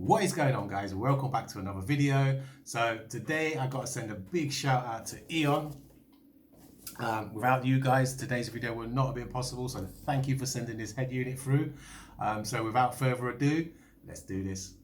What is going on, guys? Welcome back to another video. So today I got to send a big shout out to Eon. Without you guys, today's video would not have been possible, so thank you for sending this head unit through. So without further ado, let's do this.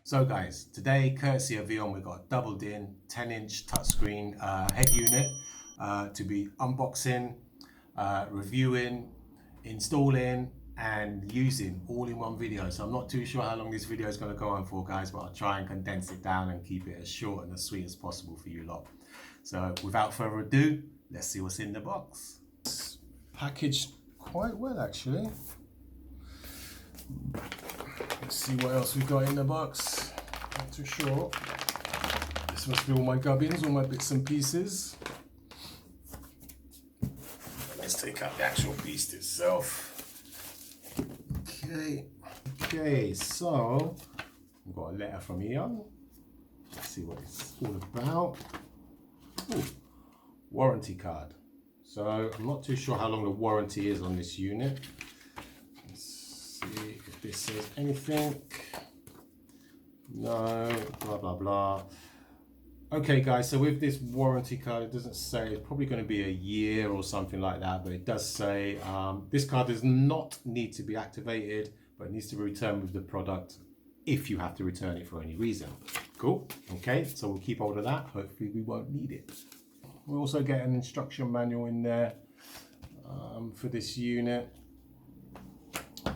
So guys, today, courtesy of Eon, we've got a doubled in 10-inch touchscreen head unit to be unboxing, reviewing, installing and using all in one video. So I'm not too sure how long this video is going to go on for, guys, but I'll try and condense it down and keep it as short and as sweet as possible for you lot. So without further ado, let's see what's in the box. It's packaged quite well, actually. Let's see what else we've got in the box. Not too sure. This must be all my gubbins, all my bits and pieces. Let's take out the actual beast itself. Okay, so we've got a letter from Eon. Let's see what it's all about. Ooh, warranty card. So I'm not too sure how long the warranty is on this unit. See if this says anything. No, blah blah blah. Okay guys, so with this warranty card, it doesn't say, it's probably going to be a year or something like that, but it does say this card does not need to be activated, but it needs to be returned with the product if you have to return it for any reason. Cool. Okay, so we'll keep hold of that. Hopefully we won't need it. We'll also get an instruction manual in there for this unit.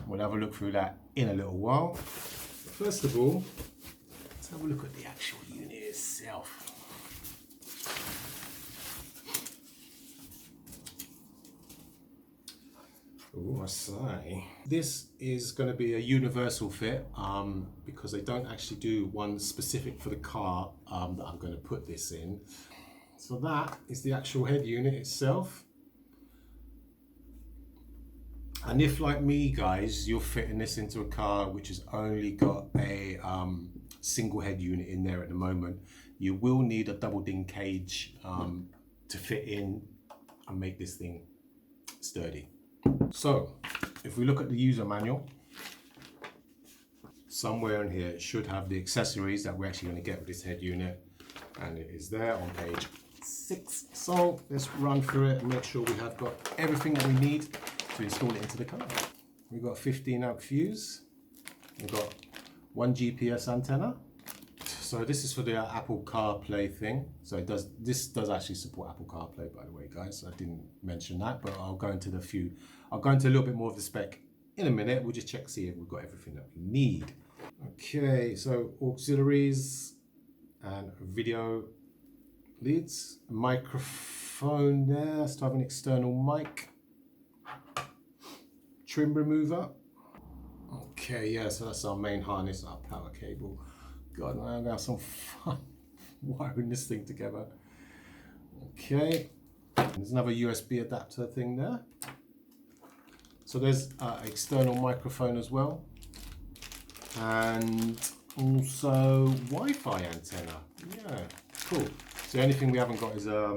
We'll have a look through that in a little while. But first of all, let's have a look at the actual unit itself. Oh, I say. This is going to be a universal fit because they don't actually do one specific for the car that I'm going to put this in. So that is the actual head unit itself. And if, like me, guys, you're fitting this into a car which has only got a single head unit in there at the moment, you will need a double ding cage to fit in and make this thing sturdy. So, if we look at the user manual, somewhere in here it should have the accessories that we're actually going to get with this head unit, and it is there on page 6. So, let's run through it and make sure we have got everything that we need to install it into the car. We've got a 15 amp fuse. We've got one GPS antenna. So this is for the Apple CarPlay thing. So this does actually support Apple CarPlay, by the way, guys. I didn't mention that, but I'll go into a little bit more of the spec in a minute. We'll just check, see if we've got everything that we need. Okay, so auxiliaries and video leads, a microphone there. Let's have an external mic. Trim remover. Okay, yeah, so that's our main harness, our power cable. God, I'm gonna have some fun wiring this thing together. Okay, there's another USB adapter thing there. So there's external microphone as well, and also Wi-Fi antenna. Yeah, cool. So the only thing we haven't got is a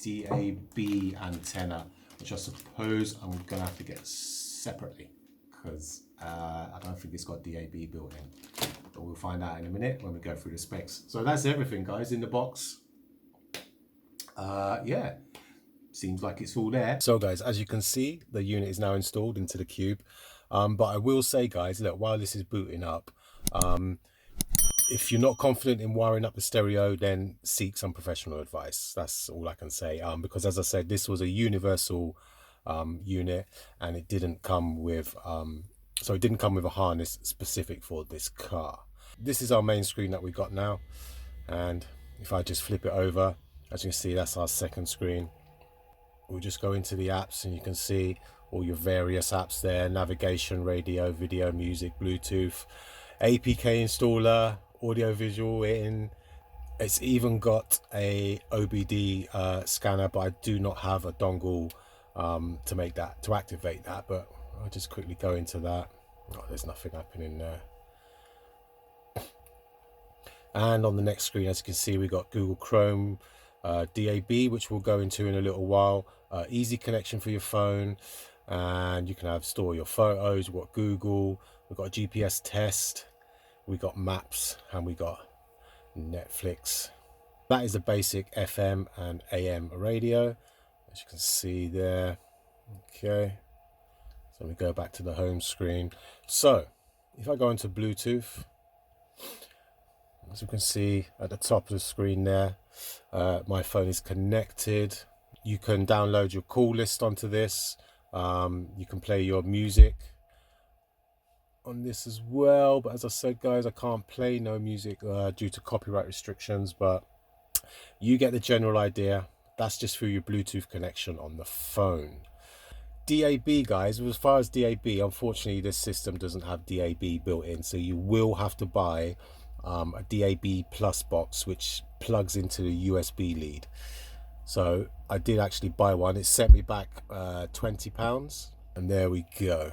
DAB antenna, which I suppose I'm going to have to get separately because I don't think it's got DAB built in. But we'll find out in a minute when we go through the specs. So that's everything, guys, in the box. Yeah, seems like it's all there. So guys, as you can see, the unit is now installed into the cube. But I will say, guys, look, while this is booting up, if you're not confident in wiring up the stereo, then seek some professional advice. That's all I can say. Because as I said, this was a universal unit, and it didn't come with it didn't come with a harness specific for this car. This is our main screen that we got now, and if I just flip it over, as you can see, that's our second screen. We'll just go into the apps, and you can see all your various apps there: navigation, radio, video, music, Bluetooth, APK installer, audio visual in. It's even got a OBD scanner, but I do not have a dongle to activate that, but I'll just quickly go into that. Oh, there's nothing happening there. And on the next screen, as you can see, we got Google Chrome, DAB, which we'll go into in a little while, easy connection for your phone, and you can store your photos. We've got Google, we've got a GPS test, we got maps, and we got Netflix. That is a basic FM and AM radio, as you can see there. Okay, so we go back to the home screen. So if I go into Bluetooth, as you can see at the top of the screen there, my phone is connected. You can download your call list onto this. You can play your music on this as well, but as I said, guys, I can't play no music due to copyright restrictions, but you get the general idea. That's just through your Bluetooth connection on the phone. DAB, guys, as far as DAB, unfortunately this system doesn't have DAB built in, so you will have to buy a DAB plus box which plugs into the USB lead. So I did actually buy one. It sent me back £20, and there we go.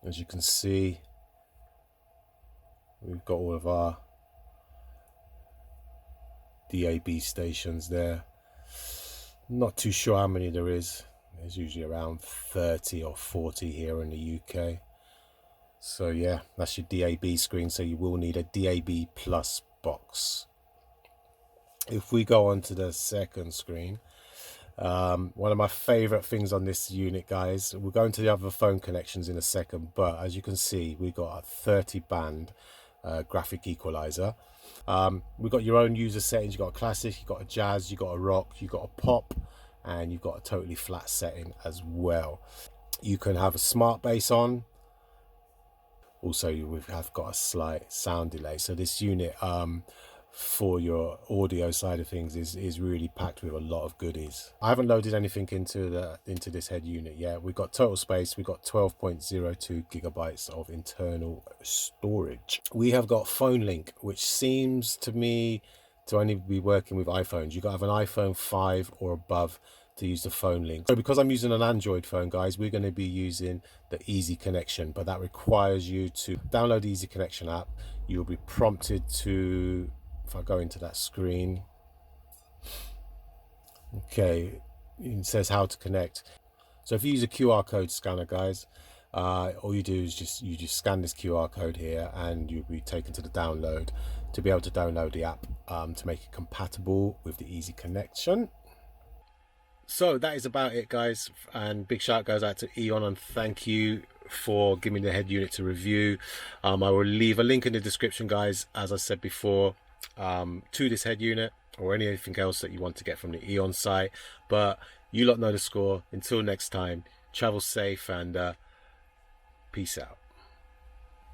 As you can see, we've got all of our DAB stations there. Not too sure how many there is. There's usually around 30 or 40 here in the UK. So yeah, that's your DAB screen, so you will need a DAB plus box. If we go on to the second screen, one of my favorite things on this unit, guys, we'll go into the other phone connections in a second, but as you can see, we've got a 30 band graphic equalizer. We've got your own user settings. You've got a classic, you've got a jazz, you've got a rock, you've got a pop, and you've got a totally flat setting as well. You can have a smart bass on. Also, we have got a slight sound delay. So this unit, for your audio side of things, is really packed with a lot of goodies. I haven't loaded anything into this head unit yet. We've got total space. We've got 12.02 gigabytes of internal storage. We have got phone link, which seems to me to only be working with iPhones. You've got to have an iPhone 5 or above to use the phone link. So because I'm using an Android phone, guys, we're going to be using the Easy Connection, but that requires you to download the Easy Connection app. You'll be prompted to, if I go into that screen, okay, it says how to connect. So if you use a QR code scanner, guys, all you do is you just scan this QR code here, and you'll be taken to the download to be able to download the app to make it compatible with the Easy Connection. So that is about it, guys, and big shout goes out to Eonon, and thank you for giving me the head unit to review. I will leave a link in the description, guys, as I said before, to this head unit or anything else that you want to get from the Eon site. But you lot know the score. Until next time, travel safe and peace out.